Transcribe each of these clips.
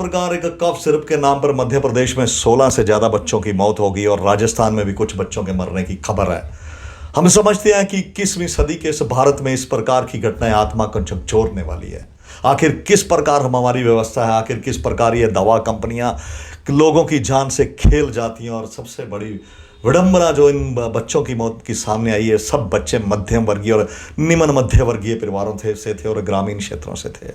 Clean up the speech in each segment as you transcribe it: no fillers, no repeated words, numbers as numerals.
प्रकार एक cough syrup के नाम पर मध्य प्रदेश में 16 से ज्यादा बच्चों की मौत हो गई और राजस्थान में भी कुछ बच्चों के मरने की खबर है। हम समझते हैं कि 21वीं सदी के इस भारत में इस प्रकार की घटनाएं आत्मा को झकझोरने वाली है। आखिर किस प्रकार हमारी व्यवस्था है, आखिर किस प्रकार ये दवा कंपनियां लोगों की जान से खेल जाती हैं। और सबसे बड़ी विडंबना जो इन बच्चों की मौत की सामने आई है, सब बच्चे मध्यम वर्गीय और निम्न मध्य वर्गीय परिवारों से थे और ग्रामीण क्षेत्रों से थे।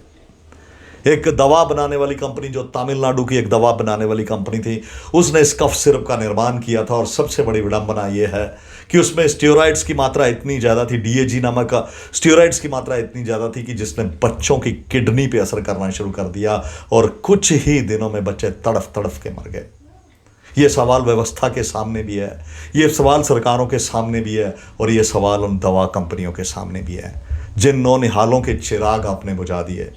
एक दवा बनाने वाली कंपनी जो तमिलनाडु की एक दवा बनाने वाली कंपनी थी, उसने इस कफ सिरप का निर्माण किया था। और सबसे बड़ी विडंबना यह है कि उसमें स्टेरॉइड्स की मात्रा इतनी ज़्यादा थी, डीएजी नामक स्टेरॉइड्स की मात्रा इतनी ज़्यादा थी कि जिसने बच्चों की किडनी पे असर करना शुरू कर दिया और कुछ ही दिनों में बच्चे तड़फ तड़फ के मर गए। ये सवाल व्यवस्था के सामने भी है, ये सवाल सरकारों के सामने भी है और ये सवाल उन दवा कंपनियों के सामने भी है जिन नौनिहालों के चिराग आपने बुझा दिए।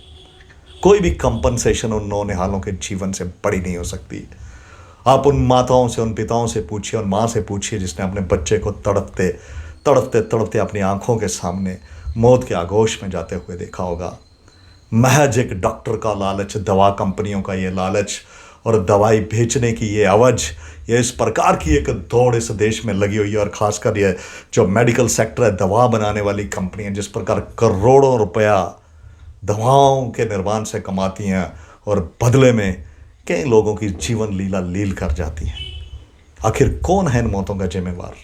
कोई भी कंपनसेशन उन नौनिहालों के जीवन से बड़ी नहीं हो सकती। आप उन माताओं से, उन पिताओं से पूछिए, उन माँ से पूछिए जिसने अपने बच्चे को तड़पते तड़पते तड़पते अपनी आंखों के सामने मौत के आगोश में जाते हुए देखा होगा। महज एक डॉक्टर का लालच, दवा कंपनियों का ये लालच और दवाई बेचने की ये अवज, ये इस प्रकार की एक दौड़ इस देश में लगी हुई है। और ख़ासकर ये जो मेडिकल सेक्टर है, दवा बनाने वाली कंपनियां जिस प्रकार करोड़ों रुपया दवाओं के निर्माण से कमाती हैं और बदले में कई लोगों की जीवन लीला लील कर जाती हैं। आखिर कौन है इन मौतों का जिम्मेवार?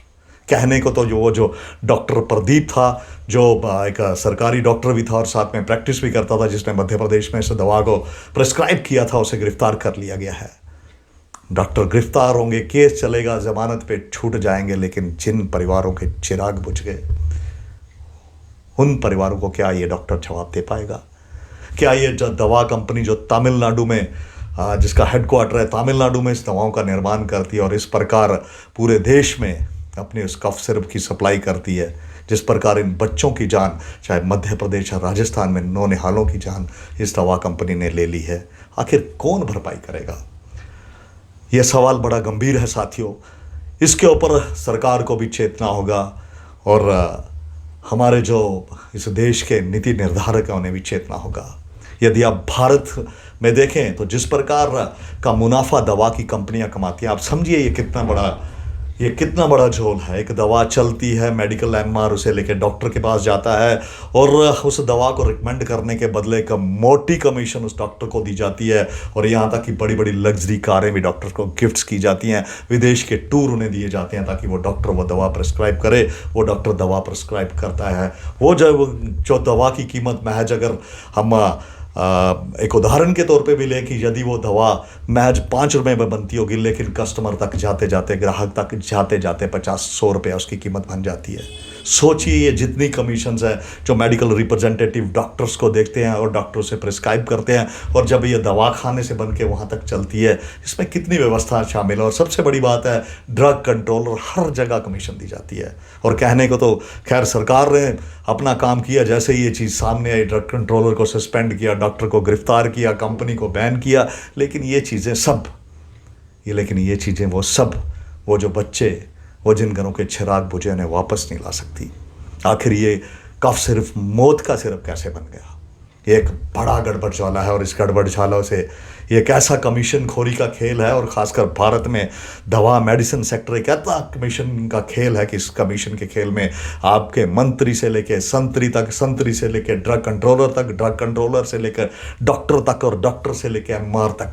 कहने को तो जो डॉक्टर प्रदीप था, जो एक सरकारी डॉक्टर भी था और साथ में प्रैक्टिस भी करता था, जिसने मध्य प्रदेश में इस दवा को प्रिस्क्राइब किया था, उसे गिरफ्तार कर लिया गया है। डॉक्टर गिरफ्तार होंगे, केस चलेगा, जमानत पे छूट जाएंगे, लेकिन जिन परिवारों के चिराग बुझ गए, उन परिवारों को क्या ये डॉक्टर जवाब दे पाएगा? क्या ये जो दवा कंपनी जो तमिलनाडु में, जिसका हेडक्वार्टर है तमिलनाडु में, इस दवाओं का निर्माण करती है और इस प्रकार पूरे देश में अपने उस कफ सिरप की सप्लाई करती है, जिस प्रकार इन बच्चों की जान, चाहे मध्य प्रदेश या राजस्थान में नौनिहालों की जान इस दवा कंपनी ने ले ली है, आखिर कौन भरपाई करेगा? यह सवाल बड़ा गंभीर है साथियों। इसके ऊपर सरकार को भी चेतना होगा और हमारे जो इस देश के नीति निर्धारक हैं उन्हें भी चेतना होगा। यदि आप भारत में देखें तो जिस प्रकार का मुनाफा दवा की कंपनियां कमाती हैं, आप समझिए ये कितना बड़ा झोल है। एक दवा चलती है, मेडिकल एमआर उसे लेकर डॉक्टर के पास जाता है और उस दवा को रिकमेंड करने के बदले एक मोटी कमीशन उस डॉक्टर को दी जाती है। और यहाँ तक कि बड़ी बड़ी लग्जरी कारें भी डॉक्टर को गिफ्ट्स की जाती हैं, विदेश के टूर उन्हें दिए जाते हैं ताकि वो डॉक्टर वो दवा प्रिस्क्राइब करे। वो डॉक्टर दवा प्रिस्क्राइब करता है, वो जो दवा की कीमत महज, अगर हम एक उदाहरण के तौर पे भी लें कि यदि वो दवा महज 5 रुपये में बनती होगी, लेकिन कस्टमर तक जाते जाते, ग्राहक तक जाते जाते 50-100 रुपये उसकी कीमत बन जाती है। सोचिए ये जितनी कमीशंस है जो मेडिकल रिप्रेजेंटेटिव डॉक्टर्स को देखते हैं और डॉक्टर से प्रिस्क्राइब करते हैं, और जब ये दवा खाने से बन के वहाँ तक चलती है, इसमें कितनी व्यवस्था शामिल है। और सबसे बड़ी बात है, ड्रग कंट्रोलर हर जगह कमीशन दी जाती है। और कहने को तो खैर सरकार ने अपना काम किया, जैसे ही ये चीज़ सामने आई ड्रग कंट्रोलर को सस्पेंड किया, डॉक्टर को गिरफ्तार किया, कंपनी को बैन किया, लेकिन ये चीज़ें वो जो बच्चे, वो जिन घरों के चिराग बुझे, उन्हें वापस नहीं ला सकती। आखिर ये कफ सिर्फ मौत का सिर्फ कैसे बन गया? ये एक बड़ा गड़बड़झाला है और इस गड़बड़झालों से ये एक ऐसा कमीशन खोरी का खेल है। और ख़ासकर भारत में दवा मेडिसिन सेक्टर एक ऐसा कमीशन का खेल है कि इस कमीशन के खेल में आपके मंत्री से लेकर संतरी तक, संतरी से लेकर ड्रग कंट्रोलर तक, ड्रग कंट्रोलर से लेकर डॉक्टर तक और डॉक्टर से लेकर एमआर तक,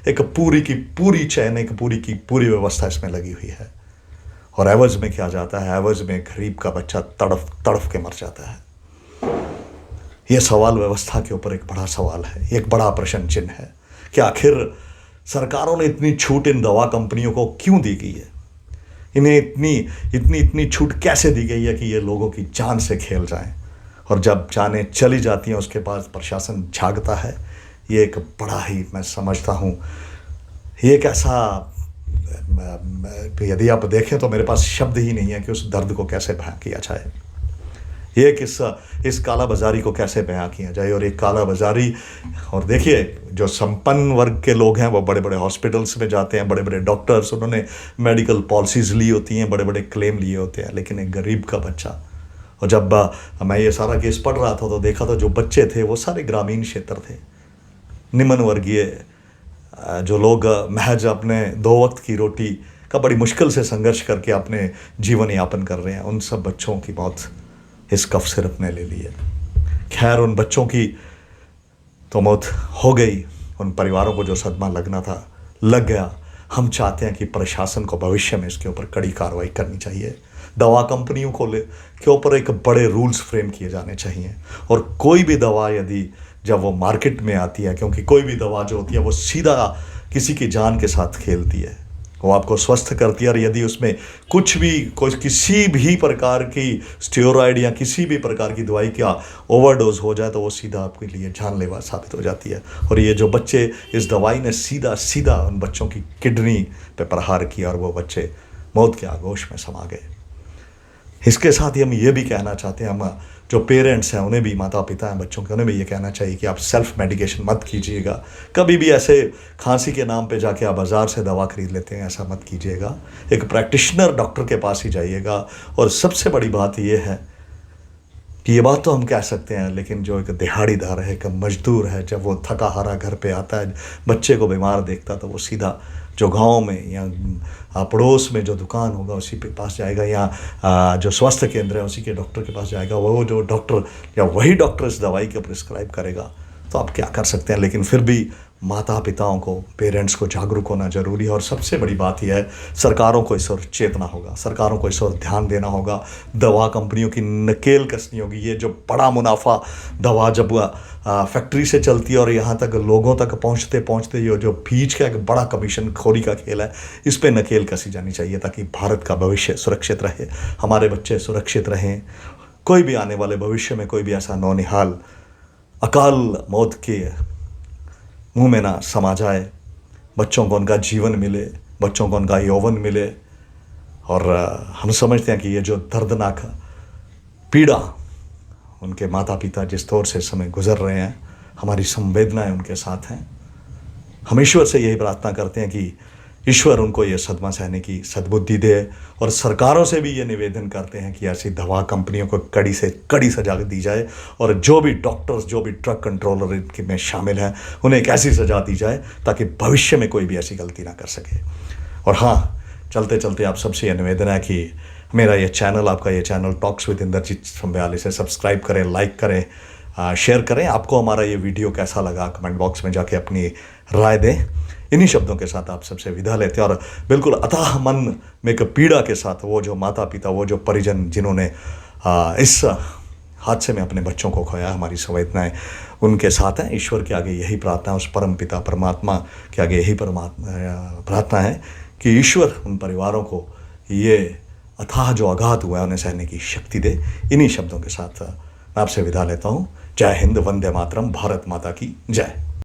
एक पूरी की पूरी चैन, एक पूरी की पूरी व्यवस्था इसमें लगी हुई है। और एवज में क्या जाता है? एवज में गरीब का बच्चा तड़फ तड़फ के मर जाता है। यह सवाल व्यवस्था के ऊपर एक बड़ा सवाल है, एक बड़ा प्रश्न चिन्ह है कि आखिर सरकारों ने इतनी छूट इन दवा कंपनियों को क्यों दी गई है? इन्हें इतनी छूट कैसे दी गई है कि ये लोगों की जान से खेल जाएं? और जब जानें चली जाती हैं उसके बाद प्रशासन झांकता है। ये एक बड़ा ही, मैं समझता हूँ, ये एक ऐसा, यदि आप देखें तो मेरे पास शब्द ही नहीं है कि उस दर्द को कैसे बयां किया जाए, ये इस कालाबाजारी को कैसे बयां किया जाए। और एक कालाबाजारी, और देखिए जो संपन्न वर्ग के लोग हैं वो बड़े बड़े हॉस्पिटल्स में जाते हैं, बड़े बड़े डॉक्टर्स, उन्होंने मेडिकल पॉलिसीज़ ली होती हैं, बड़े बड़े क्लेम लिए होते हैं, लेकिन एक गरीब का बच्चा। और जब मैं ये सारा केस पढ़ रहा था तो देखा था जो बच्चे थे वो सारे ग्रामीण क्षेत्र थे, निम्न वर्गीय जो लोग महज अपने 2 वक्त की रोटी का बड़ी मुश्किल से संघर्ष करके अपने जीवन यापन कर रहे हैं, उन सब बच्चों की मौत इस कफ सिरप ने ले ली है। खैर, उन बच्चों की तो मौत हो गई, उन परिवारों को जो सदमा लगना था लग गया। हम चाहते हैं कि प्रशासन को भविष्य में इसके ऊपर कड़ी कार्रवाई करनी चाहिए। दवा कंपनियों को के ऊपर एक बड़े रूल्स फ्रेम किए जाने चाहिए, और कोई भी दवा यदि जब वो मार्केट में आती है, क्योंकि कोई भी दवा जो होती है वो सीधा किसी की जान के साथ खेलती है, वो आपको स्वस्थ करती है, और यदि उसमें कुछ भी किसी भी प्रकार की स्टेरॉयड या किसी भी प्रकार की दवाई का ओवरडोज हो जाए तो वो सीधा आपके लिए जानलेवा साबित हो जाती है। और ये जो बच्चे, इस दवाई ने सीधा सीधा उन बच्चों की किडनी पे प्रहार किया और वो बच्चे मौत के आगोश में समा गए। इसके साथ ही हम ये भी कहना चाहते हैं, हम जो पेरेंट्स हैं उन्हें भी, माता पिता हैं बच्चों के, उन्हें भी ये कहना चाहिए कि आप सेल्फ मेडिकेशन मत कीजिएगा। कभी भी ऐसे खांसी के नाम पे जाके आप बाज़ार से दवा खरीद लेते हैं, ऐसा मत कीजिएगा। एक प्रैक्टिशनर डॉक्टर के पास ही जाइएगा। और सबसे बड़ी बात ये है कि ये बात तो हम कह सकते हैं, लेकिन जो एक दिहाड़ीदार है, एक मजदूर है, जब वो थका हारा घर पे आता है, बच्चे को बीमार देखता, तो वो सीधा जो गांव में या पड़ोस में जो दुकान होगा उसी के पास जाएगा, या जो स्वास्थ्य केंद्र है उसी के डॉक्टर के पास जाएगा। वो जो डॉक्टर या वही डॉक्टर इस दवाई का प्रिस्क्राइब करेगा। तो आप क्या कर सकते हैं, लेकिन फिर भी माता पिताओं को, पेरेंट्स को जागरूक होना जरूरी है। और सबसे बड़ी बात यह है, सरकारों को इस ओर चेतना होगा, सरकारों को इस ओर ध्यान देना होगा। दवा कंपनियों की नकेल कसनी होगी। ये जो बड़ा मुनाफा दवा जब फैक्ट्री से चलती है और यहाँ तक लोगों तक पहुँचते पहुँचते ये जो बीच का एक बड़ा कमीशन खोरी का खेल है, इस पर नकेल कसी जानी चाहिए, ताकि भारत का भविष्य सुरक्षित रहे, हमारे बच्चे सुरक्षित रहें। कोई भी आने वाले भविष्य में कोई भी ऐसा नौनिहाल अकाल मौत के मुंह में ना समा जाए। बच्चों को उनका जीवन मिले, बच्चों को उनका यौवन मिले। और हम समझते हैं कि ये जो दर्दनाक पीड़ा उनके माता पिता जिस दौर से समय गुजर रहे हैं, हमारी संवेदनाएं उनके साथ हैं। हम ईश्वर से यही प्रार्थना करते हैं कि ईश्वर उनको ये सदमा सहने की सद्बुद्धि दे। और सरकारों से भी ये निवेदन करते हैं कि ऐसी दवा कंपनियों को कड़ी से कड़ी सजा दी जाए, और जो भी डॉक्टर्स, जो भी ड्रग कंट्रोलर इनके में शामिल हैं, उन्हें एक ऐसी सजा दी जाए ताकि भविष्य में कोई भी ऐसी गलती ना कर सके। और हाँ, चलते चलते आप सबसे यह निवेदन है कि मेरा ये चैनल, आपका ये चैनल टॉक्स विद इंद्रजीत संबयाली से सब्सक्राइब करें, लाइक करें, शेयर करें। आपको हमारा ये वीडियो कैसा लगा कमेंट बॉक्स में जाके अपनी राय दें। इन्हीं शब्दों के साथ आप सबसे विदा लेते हैं, और बिल्कुल अथाह मन में एक पीड़ा के साथ वो जो माता पिता, वो जो परिजन जिन्होंने इस हादसे में अपने बच्चों को खोया, हमारी संवेदनाएं उनके साथ हैं। ईश्वर के आगे यही प्रार्थना, उस परम पिता परमात्मा के आगे यही प्रार्थना है कि ईश्वर उन परिवारों को ये अथाह जो आघात हुआ है उन्हें सहने की शक्ति दे। इन्हीं शब्दों के साथ मैं आपसे विदा लेता हूँ। जय हिंद, वंदे मातरम, भारत माता की जय।